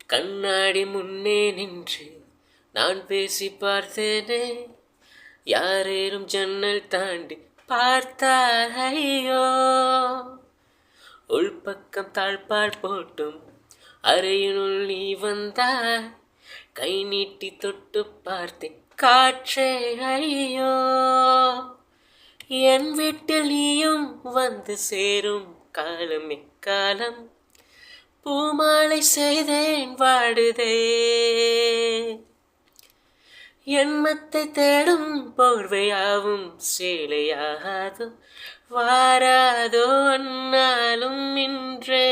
கண்ணாடி முன்னே நின்று நான் பேசி பார்த்தேனே, யாரேனும் ஜன்னல் தாண்டி பார்த்தார் ஐயோ. உள்பக்கம் தாழ்பால் போட்டும் அறையினுள் நீ வந்தாய், கை நீட்டி தொட்டு பார்த்தேன் காற்றே ஐயோ. என் வீட்டில் நீயும் வந்து சேரும் காலம் எக்காலம், பூமாலை செய்தேன் வாடுதே. எண்ணத்தை தேடும் போர்வையாவும் சேலையாகாதோ, வாராதோ அந்நாளும் இன்றே.